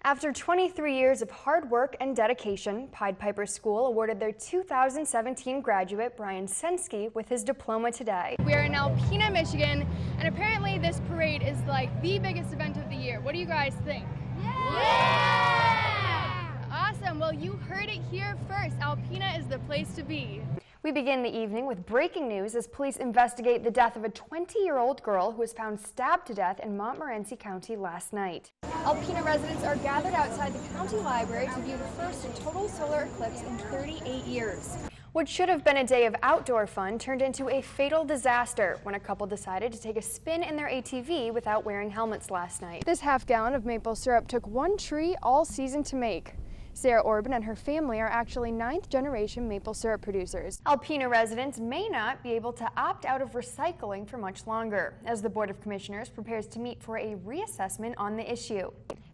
After 23 years of hard work and dedication, Pied Piper School awarded their 2017 graduate Brian Sensky with his diploma today. We are in Alpena, Michigan, and apparently this parade is like the biggest event of the year. What do you guys think? Yeah! Awesome. Well, you heard it here first. Alpena is the place to be. We begin the evening with breaking news as police investigate the death of a 20-year-old girl who was found stabbed to death in Montmorency County last night. Alpena residents are gathered outside the county library to view the first total solar eclipse in 38 years. What should have been a day of outdoor fun turned into a fatal disaster when a couple decided to take a spin in their ATV without wearing helmets last night. This half-gallon of maple syrup took one tree all season to make. Sarah Orban and her family are actually 9th-generation maple syrup producers. Alpena residents may not be able to opt out of recycling for much longer, as the Board of Commissioners prepares to meet for a reassessment on the issue.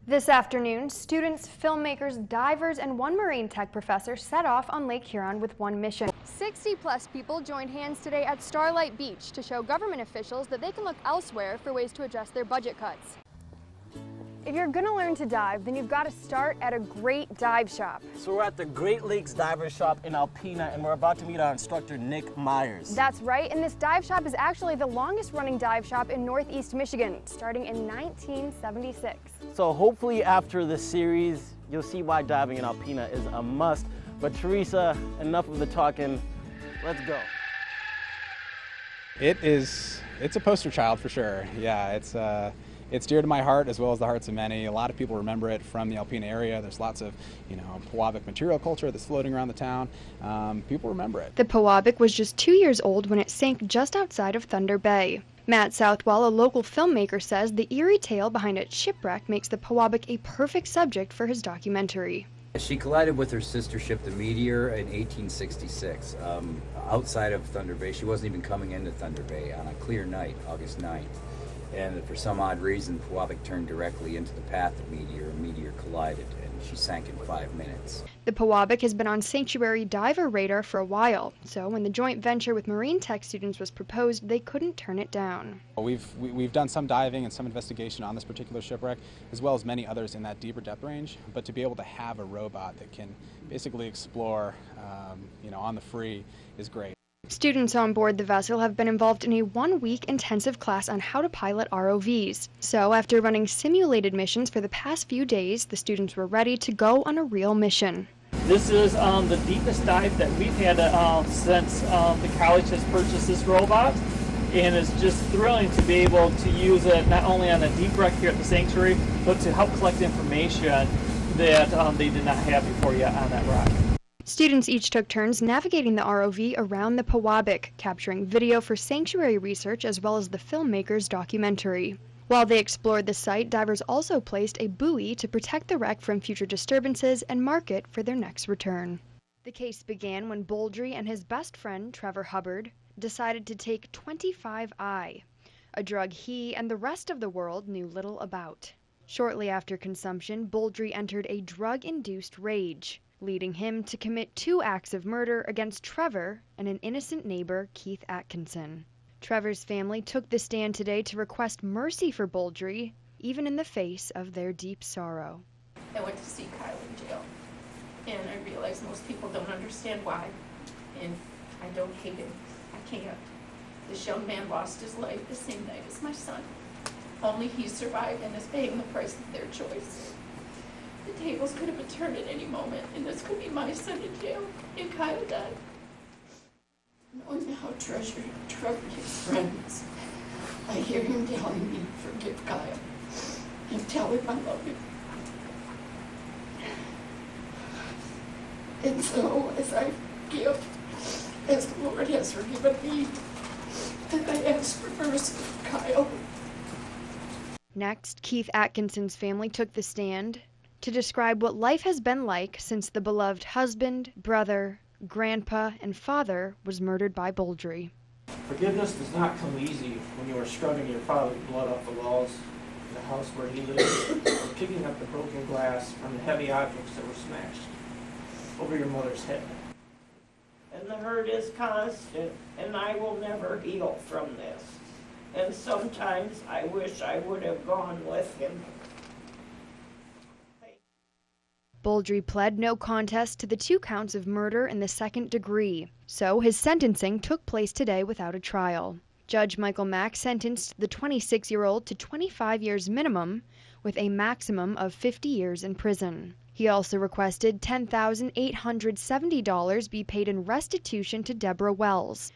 This afternoon, students, filmmakers, divers, and one marine tech professor set off on Lake Huron with one mission. 60-plus people joined hands today at Starlight Beach to show government officials that they can look elsewhere for ways to adjust their budget cuts. If you're going to learn to dive, then you've got to start at a great dive shop. So we're at the Great Lakes Diver Shop in Alpena, and we're about to meet our instructor, Nick Myers. That's right, and this dive shop is actually the longest running dive shop in Northeast Michigan, starting in 1976. So hopefully after this series, you'll see why diving in Alpena is a must. But Teresa, enough of the talking, let's go. It's a poster child for sure. Yeah, it's dear to my heart as well as the hearts of many. A lot of people remember it from the Alpena area. There's lots of, Pewabic material culture that's floating around the town. People remember it. The Pewabic was just 2 years old when it sank just outside of Thunder Bay. Matt Southwell, a local filmmaker, says the eerie tale behind its shipwreck makes the Pewabic a perfect subject for his documentary. She collided with her sister ship, the Meteor, in 1866, outside of Thunder Bay. She wasn't even coming into Thunder Bay on a clear night, August 9th. And for some odd reason, Pewabic turned directly into the path of Meteor, and Meteor collided, and she sank in 5 minutes. The Pewabic has been on sanctuary diver radar for a while, so when the joint venture with marine tech students was proposed, they couldn't turn it down. We've done some diving and some investigation on this particular shipwreck, as well as many others in that deeper depth range, but to be able to have a robot that can basically explore, on the free is great. Students on board the vessel have been involved in a 1-week intensive class on how to pilot ROVs. So after running simulated missions for the past few days, the students were ready to go on a real mission. This is the deepest dive that we've had since the college has purchased this robot, and it's just thrilling to be able to use it not only on a deep wreck here at the sanctuary, but to help collect information that they did not have before yet on that rock. Students each took turns navigating the ROV around the Pewabic, capturing video for sanctuary research as well as the filmmaker's documentary. While they explored the site, divers also placed a buoy to protect the wreck from future disturbances and mark it for their next return. The case began when Boldry and his best friend, Trevor Hubbard, decided to take 25I, a drug he and the rest of the world knew little about. Shortly after consumption, Boldry entered a drug-induced rage, leading him to commit 2 acts of murder against Trevor and an innocent neighbor, Keith Atkinson. Trevor's family took the stand today to request mercy for Boldry, even in the face of their deep sorrow. I went to see Kyle in jail, and I realized most people don't understand why, and I don't hate him. I can't. This young man lost his life the same night as my son. Only he survived and is paying the price of their choice. The tables could have been turned at any moment, and this could be my son in jail, and Kyle died. Knowing how treasured Trevor his friends, I hear him telling me, forgive Kyle, and tell him I love him. And so, as I forgive, as the Lord has forgiven me, and I ask for mercy for Kyle. Next, Keith Atkinson's family took the stand to describe what life has been like since the beloved husband, brother, grandpa, and father was murdered by Boldry. Forgiveness does not come easy when you are scrubbing your father's blood off the walls in the house where he lived, or picking up the broken glass from the heavy objects that were smashed over your mother's head. And the hurt is constant, and I will never heal from this. And sometimes I wish I would have gone with him. Boldry pled no contest to the 2 counts of murder in the 2nd degree, so his sentencing took place today without a trial. Judge Michael Mack sentenced the 26-year-old to 25 years minimum, with a maximum of 50 years in prison. He also requested $10,870 be paid in restitution to Deborah Wells,